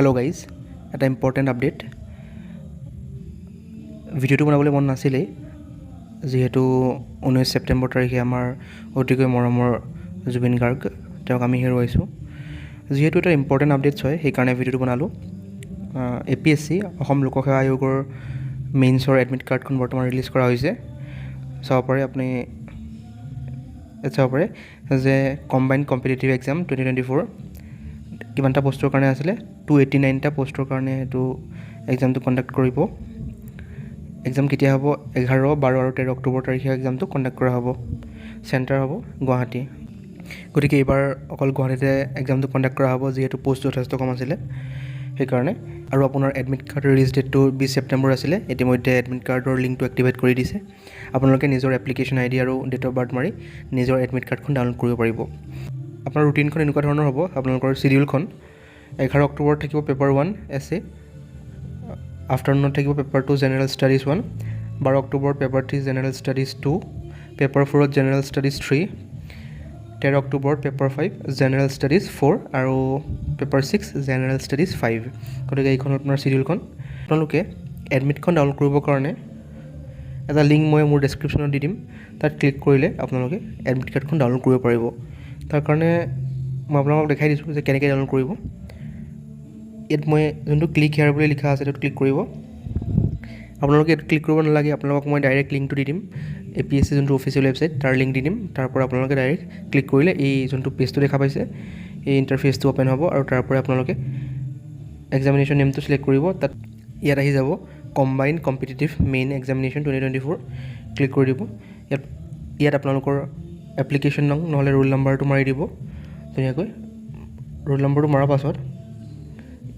Hello' guys, এটা important update. ভিডিঅ'টো বনাবলৈ মন নাছিলেই, যিহেতু 19 ছেপ্টেম্বৰ তাৰিখে আমাৰ অতিকৈ মৰমৰ জুবিন গাৰ্গ তেওঁক আমি হেৰুৱাইছোঁ। যিহেতু এটা ইম্পৰ্টেণ্ট আপডেটছ হয়, সেইকাৰণে ভিডিঅ'টো বনালোঁ। APSC অসম লোকসেৱা আয়োগৰ মেইনছৰ এডমিট কাৰ্ডখন বৰ্তমান ৰিলিজ কৰা হৈছে। চাব পাৰে আপুনি, চাব পাৰে যে কম্বাইণ্ড কম্পিটিটিভ এক্সাম 2024 কিমানটা পষ্টৰ কাৰণে আছিলে, 289টা পষ্টৰ কাৰণে এইটো এক্সামটো কণ্ডাক্ট কৰিব। এক্সাম কেতিয়া হ'ব? 11, 12 আৰু 13 অক্টোবৰ তাৰিখে এক্সামটো কণ্ডাক্ট কৰা হ'ব। চেণ্টাৰ হ'ব গুৱাহাটী। গতিকে এইবাৰ অকল গুৱাহাটীতে এক্সামটো কণ্ডাক্ট কৰা হ'ব, যিহেতু পষ্ট যথেষ্ট কম আছিলে সেইকাৰণে। আৰু আপোনাৰ এডমিট কাৰ্ড ৰিলিজ ডেটটো 20 ছেপ্টেম্বৰ আছিলে। ইতিমধ্যে এডমিট কাৰ্ডৰ লিংকটো এক্টিভেট কৰি দিছে। আপোনালোকে নিজৰ এপ্লিকেশ্যন ID আৰু ডেট অফ বাৰ্থ মাৰি নিজৰ এডমিট কাৰ্ডখন ডাউনলোড কৰিব পাৰিব। আপোনাৰ ৰুটিনখন এনেকুৱা ধৰণৰ হ'ব। আপোনালোকৰ চিডিউলখন 11 অক্টোবৰত থাকিব পেপাৰ 1 essay, আফটাৰনুনত থাকিব পেপাৰ 2 জেনেৰেল ষ্টাডিজ 1, 12 অক্টোবৰত পেপাৰ 3 জেনেৰেল ষ্টাডিজ 2, পেপাৰ 4ত জেনেৰেল ষ্টাডিজ 3, 13 অক্টোবৰত পেপাৰ 5 জেনেৰেল ষ্টাডিজ 4 আৰু পেপাৰ 6 জেনেৰেল ষ্টাডিজ 5। গতিকে এইখন আপোনাৰ চিডিউলখন। আপোনালোকে এডমিটখন ডাউনলোড কৰিবৰ কাৰণে এটা লিংক মই মোৰ ডেছক্ৰিপশ্যনত দি দিম। তাত ক্লিক কৰিলে আপোনালোকে এডমিট কাৰ্ডখন ডাউনলোড কৰিব পাৰিব। তাৰ কাৰণে মই আপোনালোকক দেখাই দিছোঁ যে কেনেকৈ ডাউনলোড কৰিব। ইয়াত মই যোনটো ক্লিক হেয়াৰ বুলি লিখা আছে, এইটোত ক্লিক কৰিব। আপোনালোকে এইটো ক্লিক কৰিব নালাগে, আপোনালোকক মই ডাইৰেক্ট লিংকটো দি দিম। APSC যোনটো অফিচিয়েল ৱেবছাইট, তাৰ লিংক দি দিম। তাৰ পৰা আপোনালোকে ডাইৰেক্ট ক্লিক কৰিলে এই যোনটো পেজটো দেখা পাইছে, এই ইণ্টাৰফেচটো অ'পেন হ'ব আৰু তাৰ পৰা আপোনালোকে এক্সামিনেশ্যন নেমটো ছিলেক্ট কৰিব। তাত ইয়াত আহি যাব combined competitive main examination 2024, click কৰি দিব। ইয়াত আপোনালোকৰ এপ্লিকেশ্যন নং নহ'লে ৰোল নাম্বাৰটো মাৰি দিব ধুনীয়াকৈ। ৰোল নম্বৰটো মৰাৰ পাছত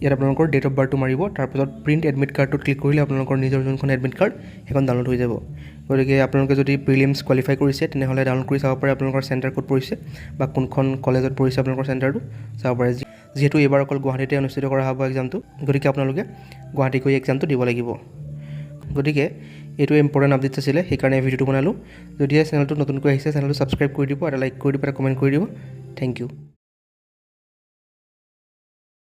ইয়াত আপোনালোকৰ ডেট অফ বাৰ্থটো মাৰিব। তাৰপাছত প্ৰিণ্ট এডমিট কাৰ্ডটোত ক্লিক কৰিলে আপোনালোকৰ নিজৰ যোনখন এডমিট কাৰ্ড সেইখন ডাউনলোড হৈ যাব। গতিকে আপোনালোকে যদি প্ৰিলিমছ কোৱালিফাই কৰিছে তেনেহ'লে ডাউনলোড কৰি চাব পাৰে আপোনালোকৰ চেণ্টাৰ ক'ত পৰিছে বা কোনখন কলেজত পৰিছে আপোনালোকৰ চেণ্টাৰটো চাব পাৰে। যিহেতু এইবাৰ অকল গুৱাহাটীতে অনুষ্ঠিত কৰা হ'ব এক্সামটো, গতিকে আপোনালোকে গুৱাহাটী গৈ এক্সামটো দিব লাগিব। গতিকে এইটো ইম্পৰ্টেণ্ট আপডেটছ আছিলে, সেইকাৰণে ভিডিঅ'টো বনালোঁ। যদিহে চেনেলটো নতুনকৈ আহিছে চেনেলটো ছাবস্ক্ৰাইব কৰি দিব, এটা লাইক কৰি দিব, এটা কমেণ্ট কৰি দিব। Thank U.